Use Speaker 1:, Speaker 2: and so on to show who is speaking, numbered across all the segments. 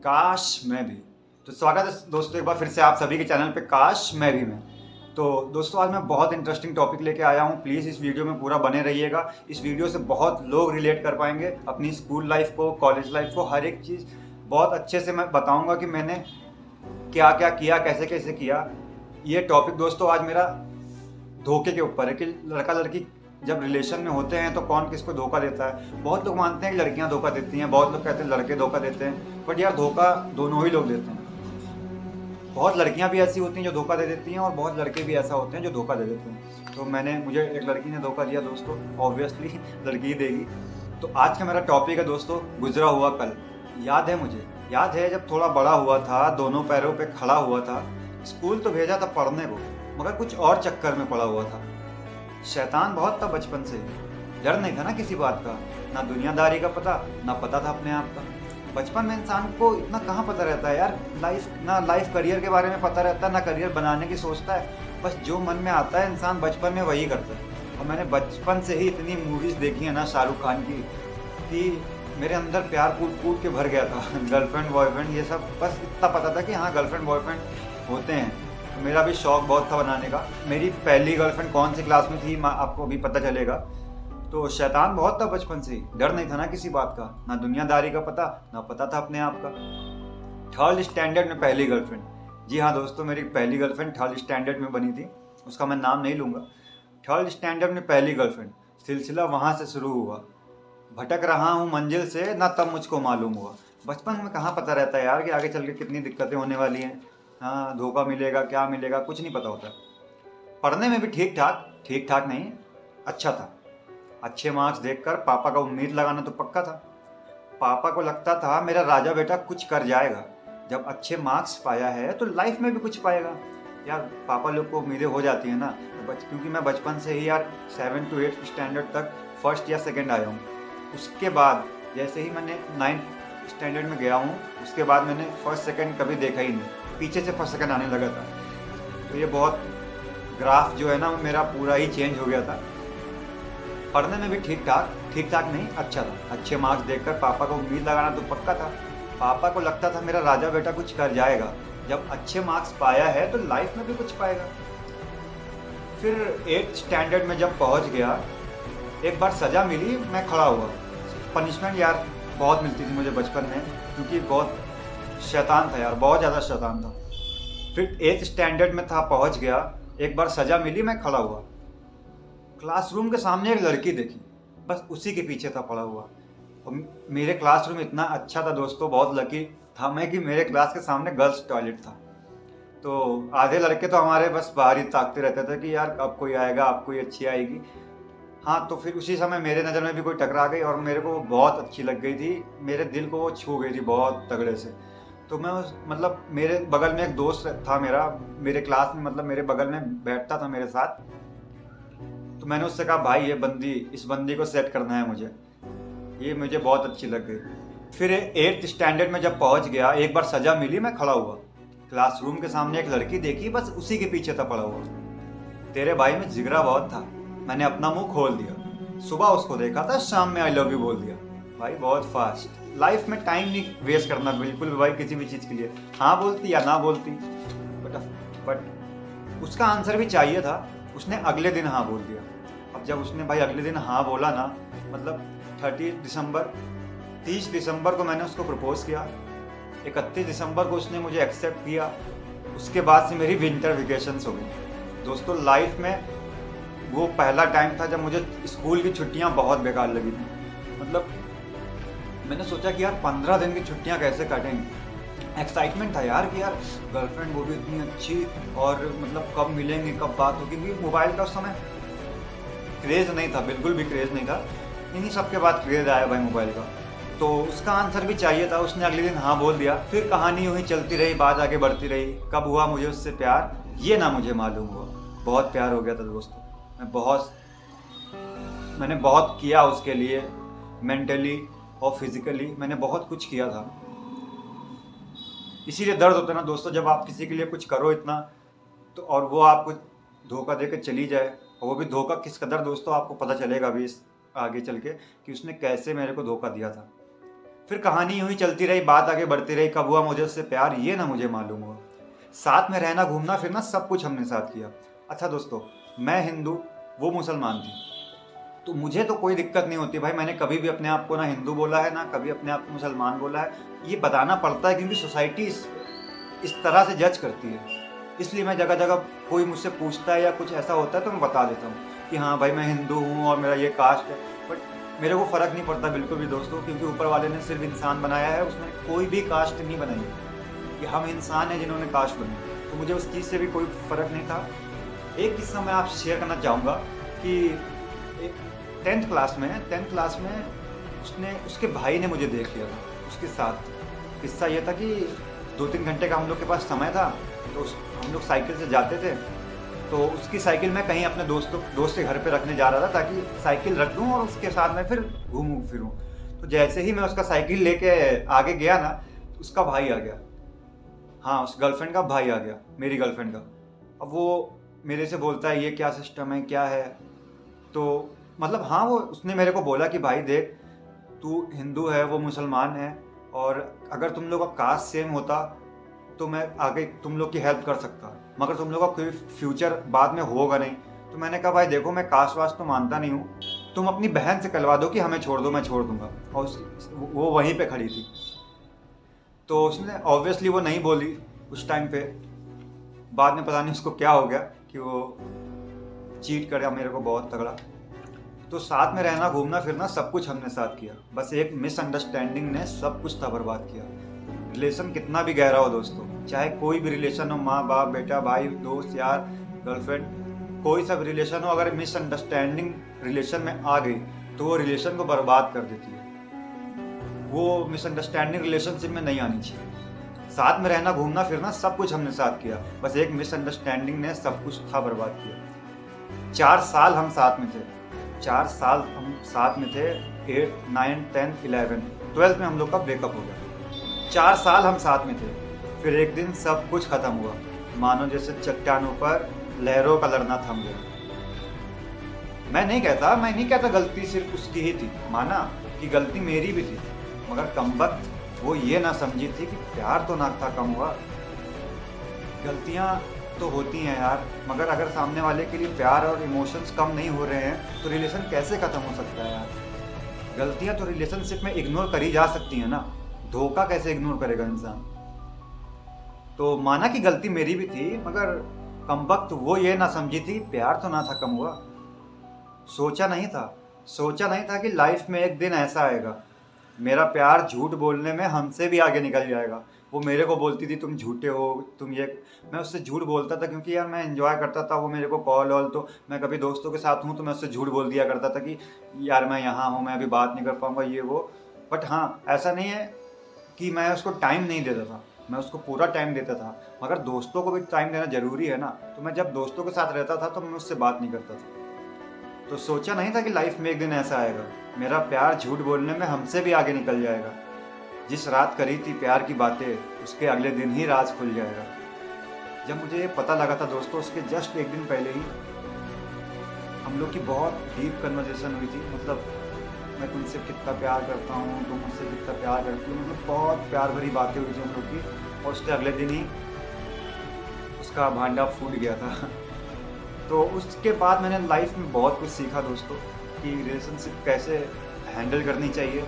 Speaker 1: काश मैं भी। तो स्वागत है दोस्तों एक बार फिर से आप सभी के चैनल पे काश मैं भी मैं। तो दोस्तों आज मैं बहुत इंटरेस्टिंग टॉपिक लेके आया हूँ। प्लीज़ इस वीडियो में पूरा बने रहिएगा। इस वीडियो से बहुत लोग रिलेट कर पाएंगे अपनी स्कूल लाइफ को, कॉलेज लाइफ को, हर एक चीज़ बहुत अच्छे से मैं बताऊँगा कि मैंने क्या क्या किया, कैसे कैसे किया। ये टॉपिक दोस्तों आज मेरा धोखे के ऊपर है कि लड़का लड़की जब रिलेशन में होते हैं तो कौन किसको धोखा देता है। बहुत लोग मानते हैं कि लड़कियां धोखा देती हैं, बहुत लोग कहते हैं लड़के धोखा देते हैं, बट यार धोखा दोनों ही लोग देते हैं। बहुत लड़कियां भी ऐसी होती हैं जो धोखा दे देती हैं और बहुत लड़के भी ऐसा होते हैं जो धोखा दे देते हैं। तो मुझे एक लड़की ने धोखा दिया दोस्तों, ऑब्वियसली लड़की ही देगी। तो आज का मेरा टॉपिक है दोस्तों गुजरा हुआ कल। याद है जब थोड़ा बड़ा हुआ था, दोनों पैरों पे खड़ा हुआ था, स्कूल तो भेजा था पढ़ने को, मगर कुछ और चक्कर में पड़ा हुआ था। शैतान बहुत था बचपन से, डर नहीं था ना किसी बात का, ना दुनियादारी का पता, ना पता था अपने आप का। बचपन में इंसान को इतना कहाँ पता रहता है यार, लाइफ करियर के बारे में पता रहता है, ना करियर बनाने की सोचता है। बस जो मन में आता है इंसान बचपन में वही करता है। और मैंने बचपन से ही इतनी मूवीज़ देखी है ना शाहरुख खान की, कि मेरे अंदर प्यार कूट कूट के भर गया था। गर्लफ्रेंड बॉयफ्रेंड ये सब, बस इतना पता था कि हाँ गर्लफ्रेंड बॉयफ्रेंड होते हैं। तो मेरा भी शौक बहुत था बनाने का। मेरी पहली गर्लफ्रेंड कौन सी क्लास में थी आपको अभी पता चलेगा। तो शैतान बहुत था बचपन से ही, डर नहीं था ना किसी बात का, ना दुनियादारी का पता, ना पता था अपने आप का। थर्ड स्टैंडर्ड में पहली गर्लफ्रेंड, जी हाँ दोस्तों मेरी पहली गर्लफ्रेंड थर्ड स्टैंडर्ड में बनी थी। उसका मैं नाम नहीं लूँगा। थर्ड स्टैंडर्ड में पहली गर्लफ्रेंड, सिलसिला वहाँ से शुरू हुआ। भटक रहा हूँ मंजिल से, ना तब मुझको मालूम हुआ। बचपन में कहाँ पता रहता है यार कि आगे चल के कितनी दिक्कतें होने वाली हैं। हाँ धोखा मिलेगा, क्या मिलेगा, कुछ नहीं पता होता। पढ़ने में भी ठीक ठाक नहीं, अच्छा था। अच्छे मार्क्स देखकर पापा का उम्मीद लगाना तो पक्का था। पापा को लगता था मेरा राजा बेटा कुछ कर जाएगा, जब अच्छे मार्क्स पाया है तो लाइफ में भी कुछ पाएगा। यार पापा लोग को उम्मीदें हो जाती हैं ना, क्योंकि मैं बचपन से ही यार 7 to 8 स्टैंडर्ड तक फर्स्ट या सेकेंड आया हूँ। उसके बाद जैसे ही मैंने 9th स्टैंडर्ड में गया हूँ, उसके बाद मैंने फर्स्ट सेकेंड कभी देखा ही नहीं, पीछे से फर्स्ट सेकेंड आने लगा था। तो ये बहुत ग्राफ जो है ना मेरा पूरा ही चेंज हो गया था। पढ़ने में भी ठीक ठाक नहीं, अच्छा था। अच्छे मार्क्स देखकर पापा को उम्मीद लगाना तो पक्का था। पापा को लगता था मेरा राजा बेटा कुछ कर जाएगा, जब अच्छे मार्क्स पाया है तो लाइफ में भी कुछ पाएगा। फिर 8th स्टैंडर्ड में जब पहुंच गया, एक बार सज़ा मिली, मैं खड़ा हुआ। पनिशमेंट यार बहुत मिलती थी मुझे बचपन में, क्योंकि बहुत शैतान था यार, बहुत ज़्यादा शैतान था। फिर 8th स्टैंडर्ड में था, पहुंच गया, एक बार सज़ा मिली, मैं खड़ा हुआ। क्लासरूम के सामने एक लड़की देखी, बस उसी के पीछे था पड़ा हुआ। और मेरे क्लासरूम इतना अच्छा था दोस्तों, बहुत लकी था मैं कि मेरे क्लास के सामने गर्ल्स टॉयलेट था। तो आधे लड़के तो हमारे बस बाहर ही ताकते रहते थे कि यार अब कोई आएगा, अब कोई अच्छी आएगी। हाँ तो फिर उसी समय मेरे नज़र में भी कोई टकरा गई और मेरे को बहुत अच्छी लग गई थी, मेरे दिल को वो छू गई थी बहुत तगड़े से। तो मैं मेरे बगल में एक दोस्त था मेरा, मेरे क्लास में मेरे बगल में बैठता था मेरे साथ। तो मैंने उससे कहा भाई इस बंदी को सेट करना है मुझे, ये मुझे बहुत अच्छी लग गई। फिर 8th स्टैंडर्ड में जब पहुंच गया, एक बार सज़ा मिली, मैं खड़ा हुआ। क्लासरूम के सामने एक लड़की देखी, बस उसी के पीछे था पड़ा हुआ। तेरे भाई में जिगरा बहुत था, मैंने अपना मुंह खोल दिया। सुबह उसको देखा था, शाम में आई लव यू बोल दिया। भाई बहुत फास्ट। लाइफ में टाइम नहीं वेस्ट करना बिल्कुल भी भाई, किसी भी चीज़ के लिए। हाँ बोलती या ना बोलती, बट उसका आंसर भी चाहिए था। उसने अगले दिन हाँ बोल दिया। अब जब उसने भाई अगले दिन हाँ बोला ना, 30 दिसंबर को मैंने उसको प्रपोज किया। 31 दिसंबर को उसने मुझे एक्सेप्ट किया। उसके बाद से मेरी विंटर वेकेशंस हो गई दोस्तों। लाइफ में वो पहला टाइम था जब मुझे स्कूल की छुट्टियां बहुत बेकार लगी थी। मैंने सोचा कि यार 15 दिन की छुट्टियां कैसे काटेंगे। एक्साइटमेंट था यार कि यार गर्लफ्रेंड वो भी इतनी अच्छी, और कब मिलेंगे, कब बात होगी। क्योंकि मोबाइल का उस समय क्रेज़ नहीं था, बिल्कुल भी क्रेज़ नहीं था। इन्हीं सब के बाद क्रेज़ आया भाई मोबाइल का। तो उसका आंसर भी चाहिए था। उसने अगले दिन हाँ बोल दिया। फिर कहानी यूँ ही चलती रही, बात आगे बढ़ती रही। कब हुआ मुझे उससे प्यार, ये ना मुझे मालूम हुआ। बहुत प्यार हो गया था दोस्तों। मैंने बहुत किया उसके लिए, मेंटली और फिजिकली मैंने बहुत कुछ किया था। इसीलिए दर्द होता है ना दोस्तों, जब आप किसी के लिए कुछ करो इतना, तो और वो आपको धोखा देकर चली जाए। और वो भी धोखा किस कदर दोस्तों, आपको पता चलेगा अभी आगे चल के कि उसने कैसे मेरे को धोखा दिया था। फिर कहानी यूं ही चलती रही, बात आगे बढ़ती रही। कब हुआ मुझे उससे प्यार ये ना मुझे मालूम हुआ। साथ में रहना, घूमना फिरना सब कुछ हमने साथ किया। अच्छा दोस्तों, मैं हिंदू, वो मुसलमान थी, तो मुझे तो कोई दिक्कत नहीं होती भाई। मैंने कभी भी अपने आप को ना हिंदू बोला है, ना कभी अपने आप को मुसलमान बोला है। ये बताना पड़ता है क्योंकि सोसाइटी इस तरह से जज करती है। इसलिए मैं जगह जगह, कोई मुझसे पूछता है या कुछ ऐसा होता है तो मैं बता देता हूँ कि हाँ भाई मैं हिंदू हूँ और मेरा ये कास्ट है। बट मेरे को फ़र्क नहीं पड़ता बिल्कुल भी दोस्तों, क्योंकि ऊपर वाले ने सिर्फ इंसान बनाया है, उसने कोई भी कास्ट नहीं बनाई है। कि हम इंसान हैं जिन्होंने कास्ट बनाई, तो मुझे उस चीज़ से भी कोई फ़र्क नहीं था। एक किस्सा मैं आपसे शेयर करना चाहूँगा कि एक 10th क्लास में उसके भाई ने मुझे देख लिया था उसके साथ। किस्सा ये था कि 2-3 घंटे का हम लोग के पास समय था, तो हम लोग साइकिल से जाते थे। तो उसकी साइकिल मैं कहीं अपने दोस्त के घर पे रखने जा रहा था, ताकि साइकिल रख दूँ और उसके साथ मैं फिर घूमूँ फिरूँ। तो जैसे ही मैं उसका साइकिल लेके आगे गया ना, तो उसका भाई आ गया। हाँ, उस गर्लफ्रेंड का भाई आ गया, मेरी गर्लफ्रेंड का। अब वो मेरे से बोलता है ये क्या सिस्टम है, क्या है। तो मतलब हाँ, वो उसने मेरे को बोला कि भाई देख, तू हिंदू है, वो मुसलमान है, और अगर तुम लोग का कास्ट सेम होता तो मैं आगे तुम लोग की हेल्प कर सकता, मगर तुम लोग का कोई फ्यूचर बाद में होगा नहीं। तो मैंने कहा भाई देखो, मैं कास्ट वास्ट तो मानता नहीं हूँ, तुम अपनी बहन से कहलवा दो कि हमें छोड़ दो, मैं छोड़ दूंगा। और वो वहीं पे खड़ी थी। तो उसने ऑब्वियसली वो नहीं बोली उस टाइम पे। बाद में पता नहीं उसको क्या हो गया कि वो चीट कर गया मेरे को बहुत तगड़ा। तो साथ में रहना, घूमना फिरना सब कुछ हमने साथ किया, बस एक मिसअंडरस्टैंडिंग ने सब कुछ था बर्बाद किया। रिलेशन कितना भी गहरा हो दोस्तों, चाहे कोई भी रिलेशन हो, माँ बाप, बेटा, भाई, दोस्त, यार, गर्लफ्रेंड, कोई सा भी रिलेशन हो, अगर मिसअंडरस्टैंडिंग रिलेशन में आ गई तो वो रिलेशन को बर्बाद कर देती है। वो मिसअंडरस्टैंडिंग रिलेशनशिप में नहीं आनी चाहिए। साथ में रहना, घूमना फिरना सब कुछ हमने साथ किया, बस एक मिसअंडरस्टैंडिंग ने सब कुछ था बर्बाद किया। 4 साल हम साथ में थे, 4 साल हम साथ में थे। 8, 9, 10, 11, 12 में हम लोग का ब्रेकअप हो गया। 4 साल हम साथ में थे। फिर एक दिन सब कुछ खत्म हुआ, मानो जैसे चट्टानों पर लहरों का लड़ना थम गया। मैं नहीं कहता गलती सिर्फ उसकी ही थी, माना कि गलती मेरी भी थी, मगर कमबख्त वो ये ना समझी थी कि प्यार तो ना था कम हुआ। गलतियाँ तो होती हैं यार, मगर अगर सामने वाले के लिए प्यार और इमोशंस कम नहीं हो रहे हैं तो रिलेशन कैसे ख़त्म हो सकता है यार। गलतियाँ तो रिलेशनशिप में इग्नोर करी जा सकती हैं ना, धोखा कैसे इग्नोर करेगा इंसान। तो माना कि गलती मेरी भी थी, मगर कमबख्त वो ये ना समझी थी प्यार तो ना था कम हुआ। सोचा नहीं था कि लाइफ में एक दिन ऐसा आएगा, मेरा प्यार झूठ बोलने में हमसे भी आगे निकल जाएगा। वो मेरे को बोलती थी तुम झूठे हो, तुम ये। मैं उससे झूठ बोलता था क्योंकि यार मैं एंजॉय करता था। वो मेरे को कॉल वॉल, तो मैं कभी दोस्तों के साथ हूँ तो मैं उससे झूठ बोल दिया करता था कि यार मैं यहाँ हूँ, मैं अभी बात नहीं कर पाऊँगा, ये वो। बट हाँ, ऐसा नहीं है कि मैं उसको टाइम नहीं देता था, मैं उसको पूरा टाइम देता था। मगर दोस्तों को भी टाइम देना ज़रूरी है ना। तो मैं जब दोस्तों के साथ रहता था तो मैं उससे बात नहीं करता था। तो सोचा नहीं था कि लाइफ में एक दिन ऐसा आएगा, मेरा प्यार झूठ बोलने में हमसे भी आगे निकल जाएगा। जिस रात करी थी प्यार की बातें, उसके अगले दिन ही राज खुल जाएगा। जब मुझे ये पता लगा था दोस्तों, उसके जस्ट एक दिन पहले ही हम लोग की बहुत डीप कन्वर्सेशन हुई थी। मतलब मैं तुमसे कितना प्यार करता हूँ, तुम मुझसे कितना प्यार करती हो, मतलब बहुत प्यार भरी बातें हुई थी हम लोग की। और उसके अगले दिन ही उसका भांडा फूट गया था। तो उसके बाद मैंने लाइफ में बहुत कुछ सीखा दोस्तों, कि रिलेशनशिप कैसे हैंडल करनी चाहिए,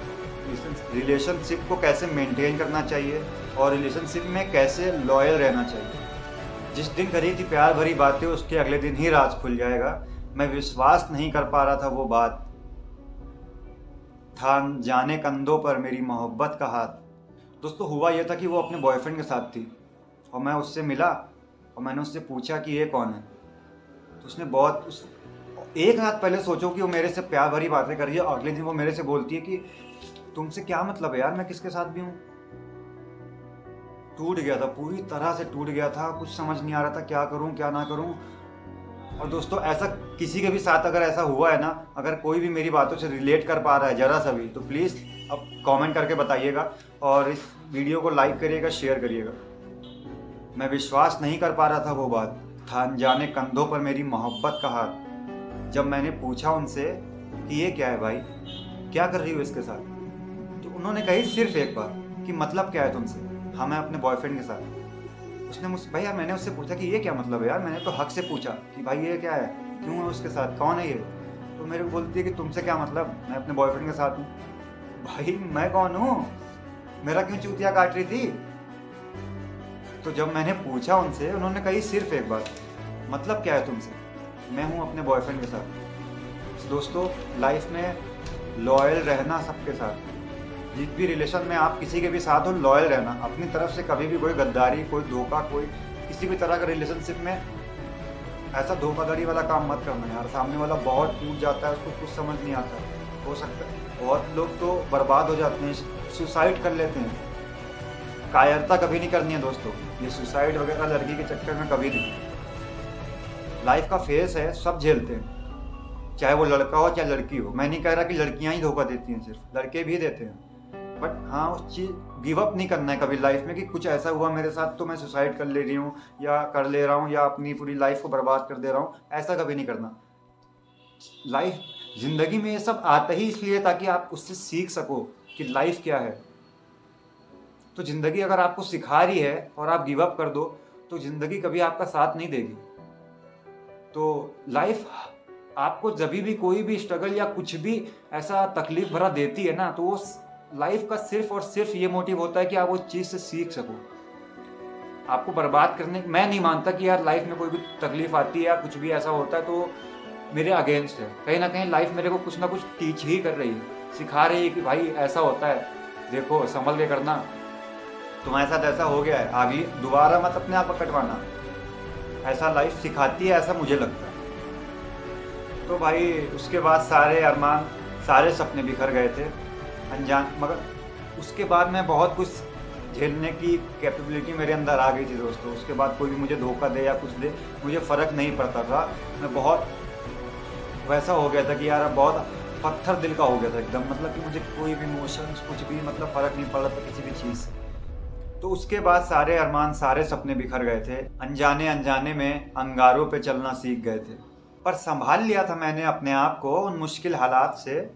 Speaker 1: रिलेशनशिप को कैसे मेंटेन करना चाहिए, और रिलेशनशिप में कैसे लॉयल रहना चाहिए। जिस दिन करी थी प्यार भरी बातें, उसके अगले दिन ही राज खुल जाएगा। मैं विश्वास नहीं कर पा रहा था वो बात, था जाने कंधों पर मेरी मोहब्बत का हाथ। दोस्तों हुआ यह था कि वो अपने बॉयफ्रेंड के साथ थी, और मैं उससे मिला और मैंने उससे पूछा कि ये कौन है। तो उसने एक रात पहले सोचो कि वो मेरे से प्यार भरी बातें कर रही है, और अगले दिन वो मेरे से बोलती है कि तुमसे क्या मतलब है यार, मैं किसके साथ भी हूँ। टूट गया था, पूरी तरह से टूट गया था। कुछ समझ नहीं आ रहा था क्या करूँ क्या ना करूँ। और दोस्तों ऐसा किसी के भी साथ अगर ऐसा हुआ है ना, अगर कोई भी मेरी बातों से रिलेट कर पा रहा है जरा सा भी, तो प्लीज़ अब कमेंट करके बताइएगा, और इस वीडियो को लाइक करिएगा, शेयर करिएगा। मैं विश्वास नहीं कर पा रहा था वो बात, था अनजाने कंधों पर मेरी मोहब्बत का हाथ। जब मैंने पूछा उनसे कि ये क्या है भाई, क्या कर रही हो इसके साथ, तो उन्होंने कही सिर्फ एक बार कि मतलब क्या है तुमसे, हाँ मैं अपने बॉयफ्रेंड के साथ। उसने मुझसे भाई यार, मैंने उससे पूछा कि ये क्या मतलब है यार, मैंने तो हक से पूछा कि भाई ये क्या है, क्यों है उसके साथ, कौन है ये। तो मेरे को बोलती है कि तुमसे क्या मतलब, मैं अपने बॉयफ्रेंड के साथ हूँ। भाई मैं कौन हूँ, मेरा क्यों चूतिया काट रही थी। तो जब मैंने पूछा उनसे, उन्होंने कही सिर्फ एक बात, मतलब क्या है तुमसे, मैं हूँ अपने बॉयफ्रेंड के साथ। दोस्तों लाइफ में लॉयल रहना सबके साथ, जिस भी रिलेशन में आप किसी के भी साथ हो, लॉयल रहना अपनी तरफ से। कभी भी कोई गद्दारी, कोई धोखा, कोई किसी भी तरह का रिलेशनशिप में ऐसा धोखाधड़ी वाला काम मत करना यार। सामने वाला बहुत टूट जाता है, उसको कुछ समझ नहीं आता। हो सकता है बहुत लोग तो बर्बाद हो जाते हैं, सुसाइड कर लेते हैं। कायरता कभी नहीं करनी है दोस्तों, ये सुसाइड वगैरह लड़की के चक्कर में कभी नहीं। लाइफ का फेस है, सब झेलते हैं, चाहे वो लड़का हो चाहे लड़की हो। मैं नहीं कह रहा कि लड़कियां ही धोखा देती हैं, सिर्फ लड़के भी देते हैं। बट हाँ, उस चीज़ गिव अप नहीं करना है कभी लाइफ में कि कुछ ऐसा हुआ मेरे साथ तो मैं सुसाइड कर ले रही हूँ या कर ले रहा हूँ या अपनी पूरी लाइफ को बर्बाद कर दे रहा हूँ। ऐसा कभी नहीं करना। लाइफ, जिंदगी में ये सब आता ही इसलिए ताकि आप उससे सीख सको कि लाइफ क्या है। तो जिंदगी अगर आपको सिखा रही है और आप गिव अप कर दो तो जिंदगी कभी आपका साथ नहीं देगी। तो लाइफ आपको जब भी कोई भी स्ट्रगल या कुछ भी ऐसा तकलीफ भरा देती है ना, तो वो लाइफ का सिर्फ और सिर्फ ये मोटिव होता है कि आप उस चीज़ से सीख सको। आपको बर्बाद करने, मैं नहीं मानता कि यार लाइफ में कोई भी तकलीफ आती है या कुछ भी ऐसा होता है तो मेरे अगेंस्ट है। कहीं ना कहीं लाइफ मेरे को कुछ ना कुछ टीच ही कर रही है, सिखा रही है कि भाई ऐसा होता है, देखो संभल के करना, तुम्हारे साथ ऐसा हो गया है, आगे दोबारा मत अपने आप को कटवाना। ऐसा लाइफ सिखाती है, ऐसा मुझे लगता है। तो भाई उसके बाद सारे अरमान, सारे सपने बिखर गए थे अनजान। मगर उसके बाद मैं बहुत कुछ झेलने की कैपेबिलिटी मेरे अंदर आ गई थी दोस्तों। उसके बाद कोई भी मुझे धोखा दे या कुछ दे, मुझे फ़र्क नहीं पड़ता था। मैं बहुत वैसा हो गया था कि यार बहुत पत्थर दिल का हो गया था एकदम, मतलब कि मुझे कोई भी इमोशंस कुछ भी मतलब फ़र्क नहीं पड़ रहा था किसी भी चीज़ से। तो उसके बाद सारे अरमान, सारे सपने बिखर गए थे। अनजाने अनजाने में अंगारों पे चलना सीख गए थे। पर संभाल लिया था मैंने अपने आप को उन मुश्किल हालात से।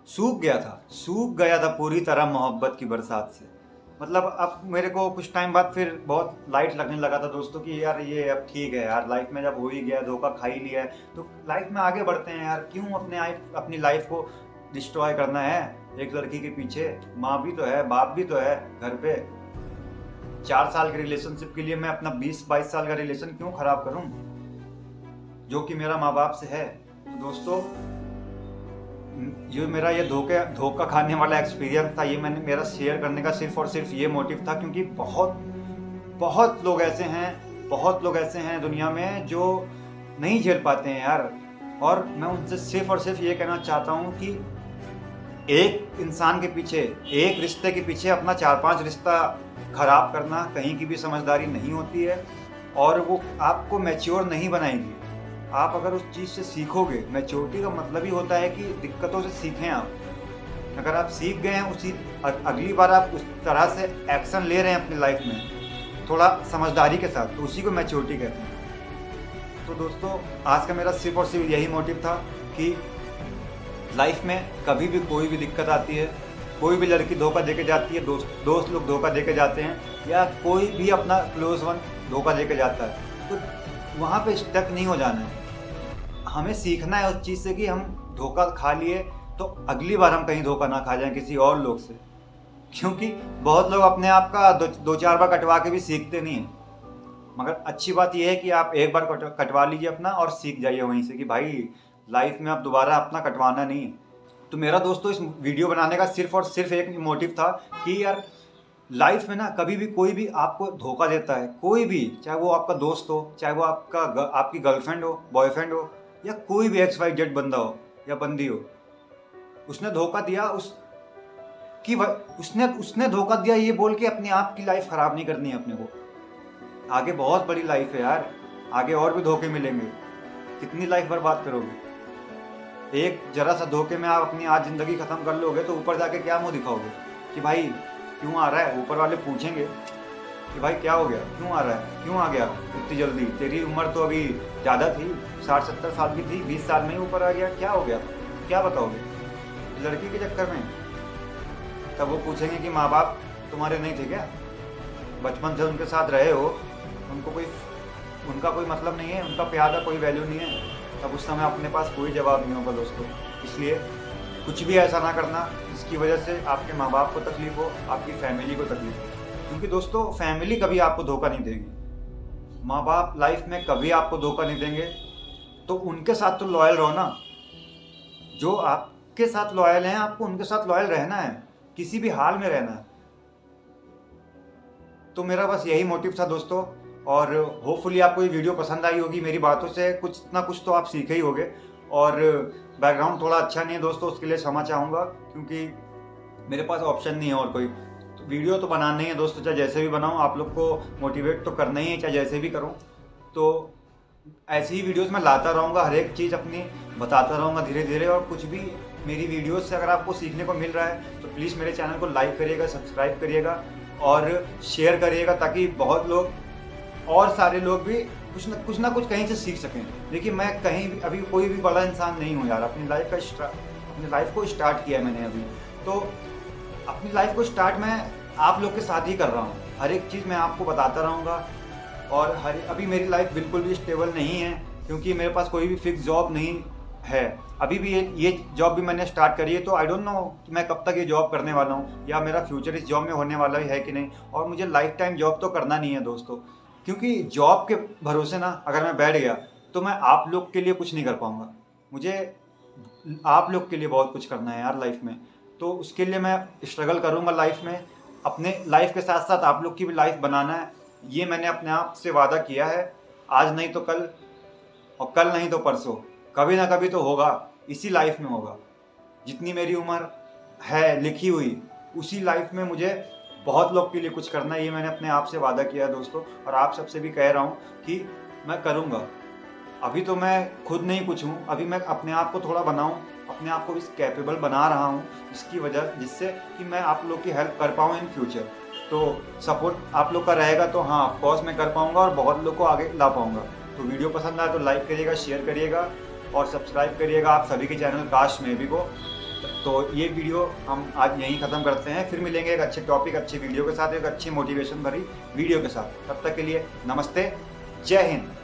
Speaker 1: सूख गया था पूरी तरह मोहब्बत की बरसात से। मतलब अब मेरे को कुछ टाइम बाद फिर बहुत लाइट लगने लगा था दोस्तों कि यार ये अब ठीक है यार, लाइफ में जब हो ही गया, धोखा खा ही लिया है तो लाइफ में आगे बढ़ते हैं यार। क्यों अपनी लाइफ को डिस्ट्रॉय करना है एक लड़की के पीछे। माँ भी तो है, बाप भी तो है घर पे। 4 साल के रिलेशनशिप के लिए मैं अपना 20-22 साल का रिलेशन क्यों खराब करूं, जो कि मेरा माँ बाप से है। तो दोस्तों जो मेरा ये धोखा खाने वाला एक्सपीरियंस था, ये मैंने मेरा शेयर करने का सिर्फ और सिर्फ ये मोटिव था क्योंकि बहुत लोग ऐसे हैं दुनिया में जो नहीं झेल पाते हैं यार। और मैं उनसे सिर्फ और सिर्फ ये कहना चाहता हूँ कि एक इंसान के पीछे, एक रिश्ते के पीछे अपना 4-5 रिश्ता खराब करना कहीं की भी समझदारी नहीं होती है और वो आपको मैच्योर नहीं बनाएगी। आप अगर उस चीज़ से सीखोगे, मैच्योरिटी का मतलब ही होता है कि दिक्कतों से सीखें आप। अगर आप सीख गए हैं उसी अगली बार आप उस तरह से एक्शन ले रहे हैं अपनी लाइफ में थोड़ा समझदारी के साथ, तो उसी को मैच्योरिटी कहते हैं। तो दोस्तों आज का मेरा सिर्फ और सिर्फ यही मोटिव था कि लाइफ में कभी भी कोई भी दिक्कत आती है, कोई भी लड़की धोखा देके जाती है, दोस्त लोग धोखा देके जाते हैं या कोई भी अपना क्लोज वन धोखा देके जाता है, तो वहाँ पे स्टक नहीं हो जाना है। हमें सीखना है उस चीज़ से कि हम धोखा खा लिए तो अगली बार हम कहीं धोखा ना खा जाएं किसी और लोग से। क्योंकि बहुत लोग अपने आप का 2-4 बार कटवा के भी सीखते नहीं हैं। मगर अच्छी बात यह है कि आप एक बार कटवा लीजिए अपना और सीख जाइए वहीं से कि भाई लाइफ में आप दोबारा अपना कटवाना नहीं है। तो मेरा दोस्तों इस वीडियो बनाने का सिर्फ और सिर्फ एक मोटिव था कि यार लाइफ में ना कभी भी कोई भी आपको धोखा देता है, कोई भी, चाहे वो आपका दोस्त हो, चाहे वो आपकी गर्लफ्रेंड हो, बॉयफ्रेंड हो या कोई भी XYZ बंदा हो या बंदी हो, उसने धोखा दिया उसने धोखा दिया ये बोल के अपने आप की लाइफ खराब नहीं करनी है अपने को। आगे बहुत बड़ी लाइफ है यार, आगे और भी धोखे मिलेंगे, कितनी लाइफ बर्बाद करोगे। एक जरा सा धोखे में आप अपनी आज जिंदगी खत्म कर लोगे तो ऊपर जाके क्या मुंह दिखाओगे कि भाई क्यों आ रहा है। ऊपर वाले पूछेंगे कि भाई क्या हो गया, क्यों आ रहा है, क्यों आ गया इतनी जल्दी, तेरी उम्र तो अभी ज़्यादा थी, 60-70 साल की थी, 20 साल में ही ऊपर आ गया, क्या हो गया, क्या बताओगे लड़की के चक्कर में। तब वो पूछेंगे कि माँ बाप तुम्हारे नहीं थे क्या, बचपन से उनके साथ रहे हो, उनका कोई मतलब नहीं है, उनका प्यार का कोई वैल्यू नहीं है। तब उस समय अपने पास कोई जवाब नहीं होगा दोस्तों। इसलिए कुछ भी ऐसा ना करना जिसकी वजह से आपके माँ बाप को तकलीफ हो, आपकी फैमिली को तकलीफ हो। क्योंकि दोस्तों फैमिली कभी आपको धोखा नहीं देगी, माँ बाप लाइफ में कभी आपको धोखा नहीं देंगे। तो उनके साथ तो लॉयल रहो ना, जो आपके साथ लॉयल हैं आपको उनके साथ लॉयल रहना है, किसी भी हाल में रहना है। तो मेरा बस यही मोटिव था दोस्तों, और होपफुली आपको ये वीडियो पसंद आई होगी। मेरी बातों से कुछ ना कुछ तो आप सीखे ही होगे। और बैकग्राउंड थोड़ा अच्छा नहीं है दोस्तों, उसके लिए क्षमा चाहूँगा, क्योंकि मेरे पास ऑप्शन नहीं है और कोई। तो वीडियो तो बनाना ही है दोस्तों, चाहे जैसे भी बनाऊँ, आप लोग को मोटिवेट तो करना ही है, चाहे जैसे भी करूँ। तो ऐसी ही वीडियोस मैं लाता रहूँगा, हर एक चीज़ अपनी बताता रहूँगा धीरे धीरे। और कुछ भी मेरी वीडियोस से अगर आपको सीखने को मिल रहा है तो प्लीज़ मेरे चैनल को लाइक करिएगा, सब्सक्राइब करिएगा और शेयर करिएगा, ताकि बहुत लोग और सारे लोग भी कुछ ना कुछ कहीं से सीख सकें। देखिए मैं कहीं भी अभी कोई भी बड़ा इंसान नहीं हूँ यार, अपनी लाइफ को स्टार्ट किया है मैंने अभी। तो अपनी लाइफ को स्टार्ट मैं आप लोग के साथ ही कर रहा हूँ, हर एक चीज़ मैं आपको बताता रहूँगा। और अभी मेरी लाइफ बिल्कुल भी स्टेबल नहीं है, क्योंकि मेरे पास कोई भी फिक्स जॉब नहीं है। अभी भी ये जॉब भी मैंने स्टार्ट करी है, तो आई डोंट नो कि मैं कब तक ये जॉब करने वाला हूँ, या मेरा फ्यूचर इस जॉब में होने वाला है कि नहीं। और मुझे लाइफ टाइम जॉब तो करना नहीं है दोस्तों, क्योंकि जॉब के भरोसे ना अगर मैं बैठ गया तो मैं आप लोग के लिए कुछ नहीं कर पाऊँगा। मुझे आप लोग के लिए बहुत कुछ करना है यार लाइफ में, तो उसके लिए मैं स्ट्रगल करूँगा लाइफ में। अपने लाइफ के साथ साथ आप लोग की भी लाइफ बनाना है, ये मैंने अपने आप से वादा किया है। आज नहीं तो कल, और कल नहीं तो परसों, कभी ना कभी तो होगा, इसी लाइफ में होगा। जितनी मेरी उम्र है लिखी हुई, उसी लाइफ में मुझे बहुत लोग के लिए कुछ करना है, ये मैंने अपने आप से वादा किया है दोस्तों। और आप सबसे भी कह रहा हूँ कि मैं करूँगा। अभी तो मैं खुद नहीं कुछ हूँ, अभी मैं अपने आप को थोड़ा बनाऊँ, अपने आप को इस कैपेबल बना रहा हूँ, इसकी वजह जिससे कि मैं आप लोग की हेल्प कर पाऊँ इन फ्यूचर। तो सपोर्ट आप लोग का रहेगा तो हाँ ऑफकोर्स मैं कर पाऊँगा और बहुत लोग को आगे ला पाऊँगा। तो वीडियो पसंद आए तो लाइक करिएगा, शेयर करिएगा और सब्सक्राइब करिएगा आप सभी के चैनल काश मेबी को। तो ये वीडियो हम आज यहीं ख़त्म करते हैं, फिर मिलेंगे एक अच्छे टॉपिक, अच्छी वीडियो के साथ, एक अच्छी मोटिवेशन भरी वीडियो के साथ। तब तक के लिए नमस्ते, जय हिंद।